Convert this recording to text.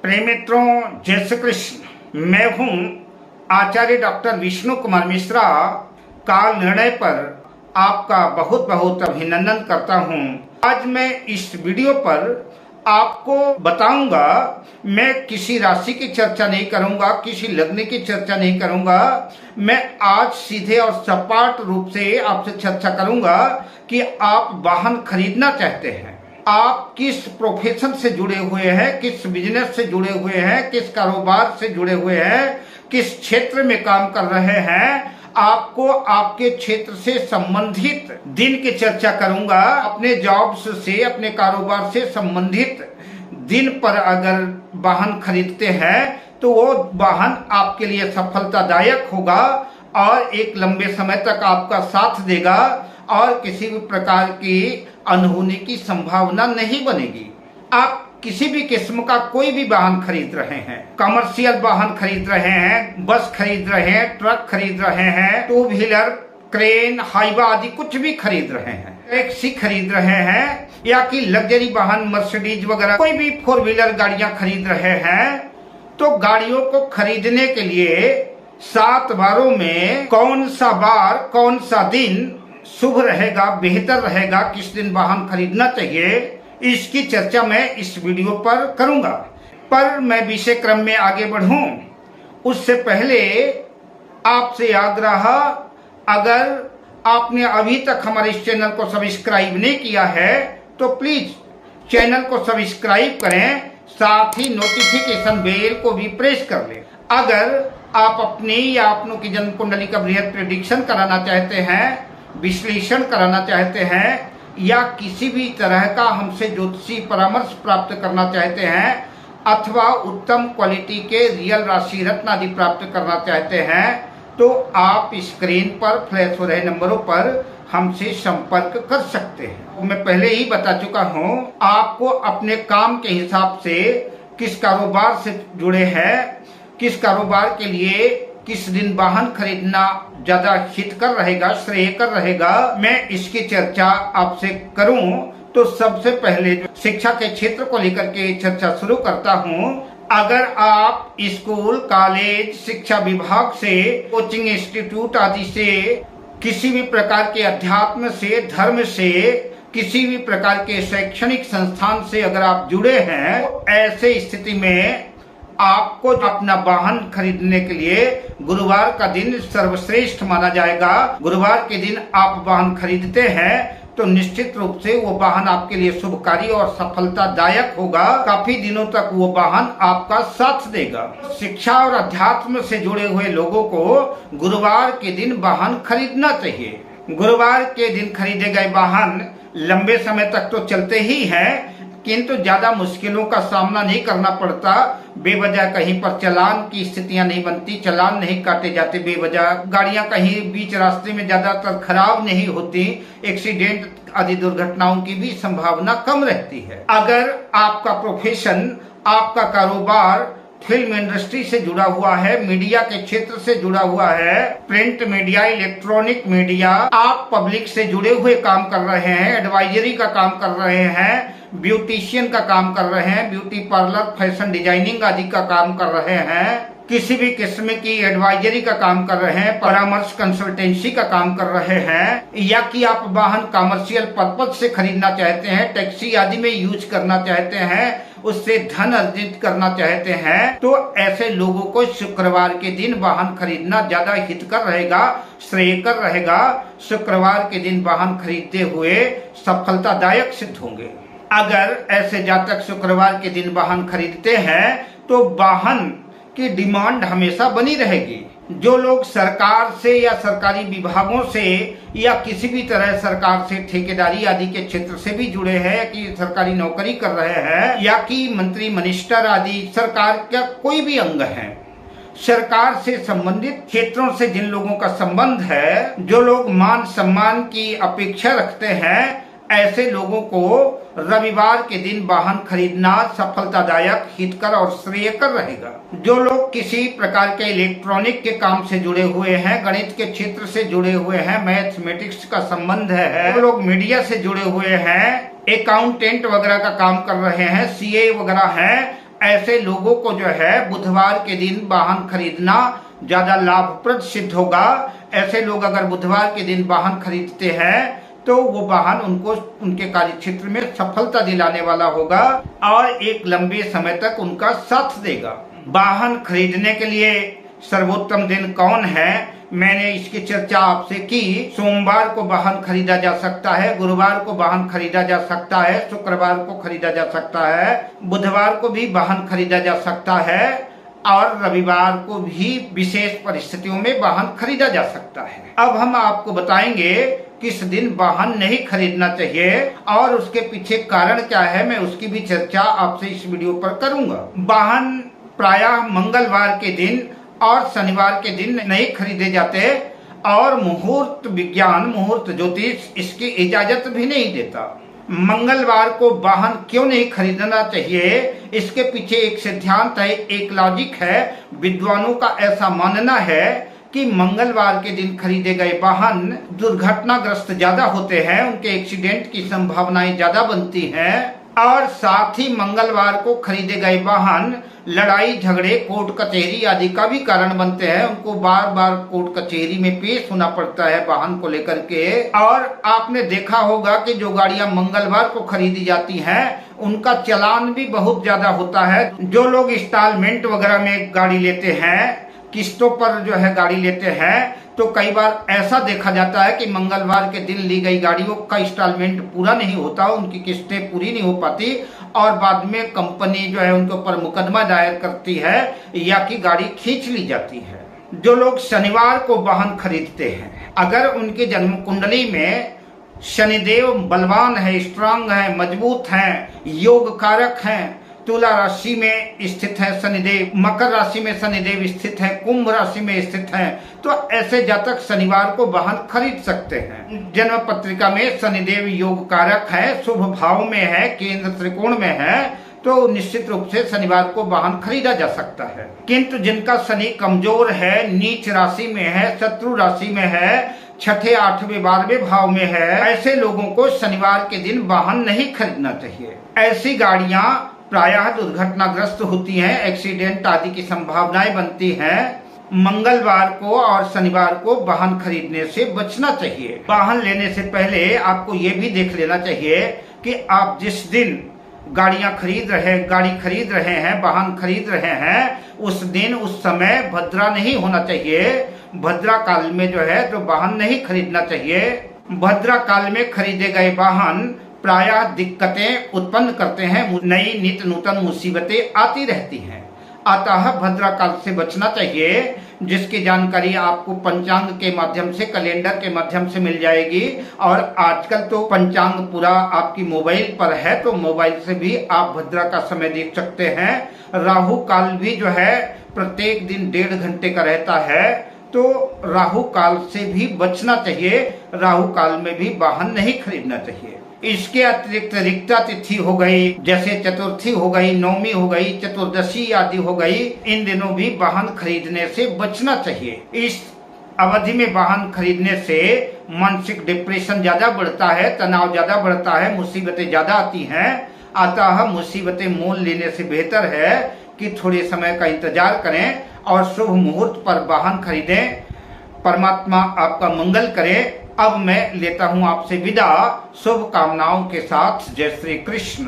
प्रिय मित्रों, जय श्री कृष्ण। मैं हूं आचार्य डॉक्टर विष्णु कुमार मिश्रा। काल निर्णय पर आपका बहुत बहुत अभिनंदन करता हूं। आज मैं इस वीडियो पर आपको बताऊंगा, मैं किसी राशि की चर्चा नहीं करूंगा, किसी लग्न की चर्चा नहीं करूंगा। मैं आज सीधे और सपाट रूप से आपसे चर्चा करूंगा कि आप वाहन खरीदना चाहते हैं, आप किस प्रोफेशन से जुड़े हुए हैं, किस बिजनेस से जुड़े हुए हैं, किस कारोबार से जुड़े हुए हैं, किस क्षेत्र में काम कर रहे हैं। आपको आपके क्षेत्र से संबंधित दिन की चर्चा करूंगा। अपने जॉब्स से, अपने कारोबार से संबंधित दिन पर अगर वाहन खरीदते हैं तो वो वाहन आपके लिए सफलतादायक होगा और एक लंबे समय तक आपका साथ देगा और किसी भी प्रकार की अनहोनी की संभावना नहीं बनेगी। आप किसी भी किस्म का कोई भी वाहन खरीद रहे हैं, कमर्शियल वाहन खरीद रहे हैं, बस खरीद रहे हैं, ट्रक खरीद रहे हैं, टू व्हीलर, क्रेन, हाईवा आदि कुछ भी खरीद रहे हैं, टैक्सी खरीद रहे हैं या कि लग्जरी वाहन मर्सिडीज वगैरह कोई भी 4 व्हीलर गाड़ियां खरीद रहे हैं, तो गाड़ियों को खरीदने के लिए 7 वारों में कौन सा वार, कौन सा दिन शुभ रहेगा, बेहतर रहेगा, किस दिन वाहन खरीदना चाहिए, इसकी चर्चा मैं इस वीडियो पर करूंगा। पर मैं विषय क्रम में आगे बढ़ूं उससे पहले आपसे आग्रह, अगर आपने अभी तक हमारे इस चैनल को सब्सक्राइब नहीं किया है तो प्लीज चैनल को सब्सक्राइब करें, साथ ही नोटिफिकेशन बेल को भी प्रेस कर लें। अगर आप अपनी या अपनों की जन्म कुंडली का बृहद प्रेडिक्शन कराना चाहते हैं, विश्लेषण कराना चाहते हैं या किसी भी तरह का हमसे ज्योतिषी परामर्श प्राप्त करना चाहते हैं अथवा उत्तम क्वालिटी के रियल राशि रत्न आदि प्राप्त करना चाहते हैं तो आप स्क्रीन पर फ्लैश हो रहे नंबरों पर हमसे संपर्क कर सकते हैं। मैं पहले ही बता चुका हूं, आपको अपने काम के हिसाब से किस कारोबार से जुड़े हैं, किस कारोबार के लिए किस दिन वाहन खरीदना ज्यादा हितकर रहेगा, श्रेयकर रहेगा, मैं इसकी चर्चा आपसे करूं तो सबसे पहले शिक्षा के क्षेत्र को लेकर के चर्चा शुरू करता हूं। अगर आप स्कूल, कॉलेज, शिक्षा विभाग से, कोचिंग इंस्टीट्यूट आदि से, किसी भी प्रकार के अध्यात्म से, धर्म से, किसी भी प्रकार के शैक्षणिक संस्थान से अगर आप जुड़े हैं तो ऐसे स्थिति में आपको अपना वाहन खरीदने के लिए गुरुवार का दिन सर्वश्रेष्ठ माना जाएगा। गुरुवार के दिन आप वाहन खरीदते हैं तो निश्चित रूप से वो वाहन आपके लिए शुभकारी और सफलतादायक होगा। काफी दिनों तक वो वाहन आपका साथ देगा। शिक्षा और अध्यात्म से जुड़े हुए लोगों को गुरुवार के दिन वाहन खरीदना चाहिए। गुरुवार के दिन खरीदे गए वाहन लंबे समय तक तो चलते ही हैं, किंतु ज्यादा मुश्किलों का सामना नहीं करना पड़ता। बेवजह कहीं पर चालान की स्थितियां नहीं बनती, चालान नहीं काटे जाते बेवजह, गाड़ियां कहीं बीच रास्ते में ज्यादातर खराब नहीं होती, एक्सीडेंट आदि दुर्घटनाओं की भी संभावना कम रहती है। अगर आपका प्रोफेशन, आपका कारोबार फिल्म इंडस्ट्री से जुड़ा हुआ है, मीडिया के क्षेत्र से जुड़ा हुआ है, प्रिंट मीडिया, इलेक्ट्रॉनिक मीडिया, आप पब्लिक से जुड़े हुए काम कर रहे हैं, एडवाइजरी का काम कर रहे हैं, ब्यूटिशियन का काम कर रहे हैं, ब्यूटी पार्लर, फैशन डिजाइनिंग आदि का काम कर रहे हैं, किसी भी किस्म की एडवाइजरी का काम कर रहे हैं, परामर्श कंसल्टेंसी का काम कर रहे हैं, या कि आप वाहन कमर्शियल पर्पज से खरीदना चाहते हैं, टैक्सी आदि में यूज करना चाहते हैं, उससे धन अर्जित करना चाहते हैं, तो ऐसे लोगों को शुक्रवार के दिन वाहन खरीदना ज्यादा हितकर रहेगा, श्रेयकर रहेगा। शुक्रवार के दिन वाहन खरीदते हुए सफलतादायक सिद्ध होंगे। अगर ऐसे जातक शुक्रवार के दिन वाहन खरीदते हैं तो वाहन की डिमांड हमेशा बनी रहेगी। जो लोग सरकार से या सरकारी विभागों से या किसी भी तरह सरकार से ठेकेदारी आदि के क्षेत्र से भी जुड़े हैं, कि सरकारी नौकरी कर रहे हैं या कि मंत्री, मिनिस्टर आदि सरकार का कोई भी अंग है, सरकार से संबंधित क्षेत्रों से जिन लोगों का संबंध है, जो लोग मान सम्मान की अपेक्षा रखते हैं, ऐसे लोगों को रविवार के दिन वाहन खरीदना सफलतादायक, हितकर और श्रेयकर रहेगा। जो लोग किसी प्रकार के इलेक्ट्रॉनिक के काम से जुड़े हुए हैं, गणित के क्षेत्र से जुड़े हुए हैं, मैथमेटिक्स का संबंध है, जो लोग मीडिया से जुड़े हुए हैं, अकाउंटेंट वगैरह का काम कर रहे हैं, सीए वगैरह हैं, ऐसे लोगों को जो है बुधवार के दिन वाहन खरीदना ज्यादा लाभप्रद सिद्ध होगा। ऐसे लोग अगर बुधवार के दिन वाहन खरीदते हैं तो वो वाहन उनको उनके कार्य क्षेत्र में सफलता दिलाने वाला होगा और एक लंबे समय तक उनका साथ देगा। वाहन खरीदने के लिए सर्वोत्तम दिन कौन है, मैंने इसकी चर्चा आपसे की। सोमवार को वाहन खरीदा जा सकता है, गुरुवार को वाहन खरीदा जा सकता है, शुक्रवार को खरीदा जा सकता है, बुधवार को भी वाहन खरीदा जा सकता है और रविवार को भी विशेष परिस्थितियों में वाहन खरीदा जा सकता है। अब हम आपको बताएंगे किस दिन वाहन नहीं खरीदना चाहिए और उसके पीछे कारण क्या है, मैं उसकी भी चर्चा आपसे इस वीडियो पर करूंगा। वाहन प्रायः मंगलवार के दिन और शनिवार के दिन नहीं खरीदे जाते और मुहूर्त विज्ञान, मुहूर्त ज्योतिष इसकी इजाजत भी नहीं देता। मंगलवार को वाहन क्यों नहीं खरीदना चाहिए, इसके पीछे एक सिद्धांत है, एक लॉजिक है। विद्वानों का ऐसा मानना है कि मंगलवार के दिन खरीदे गए वाहन दुर्घटनाग्रस्त ज्यादा होते हैं, उनके एक्सीडेंट की संभावनाएं ज्यादा बनती हैं और साथ ही मंगलवार को खरीदे गए वाहन लड़ाई झगड़े, कोर्ट कचहरी आदि का भी कारण बनते हैं। उनको बार बार कोर्ट कचहरी में पेश होना पड़ता है वाहन को लेकर के। और आपने देखा होगा कि जो गाड़ियां मंगलवार को खरीदी जाती हैं उनका चालान भी बहुत ज्यादा होता है। जो लोग इंस्टॉलमेंट वगैरह में गाड़ी लेते हैं, किस्तों पर जो है गाड़ी लेते हैं, तो कई बार ऐसा देखा जाता है कि मंगलवार के दिन ली गई गाड़ियों का इंस्टॉलमेंट पूरा नहीं होता, उनकी किस्तें पूरी नहीं हो पाती और बाद में कंपनी जो है उनके ऊपर मुकदमा दायर करती है या कि गाड़ी खींच ली जाती है। जो लोग शनिवार को वाहन खरीदते हैं, अगर उनके जन्म कुंडली में शनिदेव बलवान है, स्ट्रांग है, मजबूत है, योग कारक हैं, तुला राशि में स्थित है शनिदेव, मकर राशि में शनिदेव स्थित है, कुंभ राशि में स्थित है, तो ऐसे जातक शनिवार को वाहन खरीद सकते हैं। जन्म पत्रिका में शनिदेव योग कारक है, शुभ भाव में है, केंद्र त्रिकोण में है, तो निश्चित रूप से शनिवार को वाहन खरीदा जा सकता है। किंतु जिनका शनि कमजोर है, नीच राशि में है, शत्रु राशि में है, छठे, आठवें, 12वें भाव में है, ऐसे लोगों को शनिवार के दिन वाहन नहीं खरीदना चाहिए। ऐसी गाड़ियां प्रायः दुर्घटनाग्रस्त होती हैं, एक्सीडेंट आदि की संभावनाएं बनती हैं। मंगलवार को और शनिवार को वाहन खरीदने से बचना चाहिए। वाहन लेने से पहले आपको ये भी देख लेना चाहिए कि आप जिस दिन गाड़ी खरीद रहे हैं, वाहन खरीद रहे हैं, उस दिन उस समय भद्रा नहीं होना चाहिए। भद्रा काल में जो है तो वाहन नहीं खरीदना चाहिए। भद्रा काल में खरीदे गए वाहन प्रायः दिक्कतें उत्पन्न करते हैं, नई नित नूतन मुसीबतें आती रहती हैं, अतः भद्रा काल से बचना चाहिए, जिसकी जानकारी आपको पंचांग के माध्यम से, कैलेंडर के माध्यम से मिल जाएगी। और आजकल तो पंचांग पूरा आपकी मोबाइल पर है, तो मोबाइल से भी आप भद्रा का समय देख सकते हैं। राहु काल भी जो है प्रत्येक दिन 1.5 घंटे का रहता है, तो राहु काल से भी बचना चाहिए। राहु काल में भी वाहन नहीं खरीदना चाहिए। इसके अतिरिक्त रिक्ता तिथि हो गई, जैसे चतुर्थी हो गई, नवमी हो गई, चतुर्दशी आदि हो गई, इन दिनों भी वाहन खरीदने से बचना चाहिए। इस अवधि में वाहन खरीदने से मानसिक डिप्रेशन ज्यादा बढ़ता है, तनाव ज्यादा बढ़ता है, मुसीबतें ज्यादा आती हैं। अतः मुसीबतें मोल लेने से बेहतर है कि थोड़े समय का इंतजार करें और शुभ मुहूर्त पर वाहन खरीदें। परमात्मा आपका मंगल करे। अब मैं लेता हूं आपसे विदा, शुभ कामनाओं के साथ। जय श्री कृष्ण।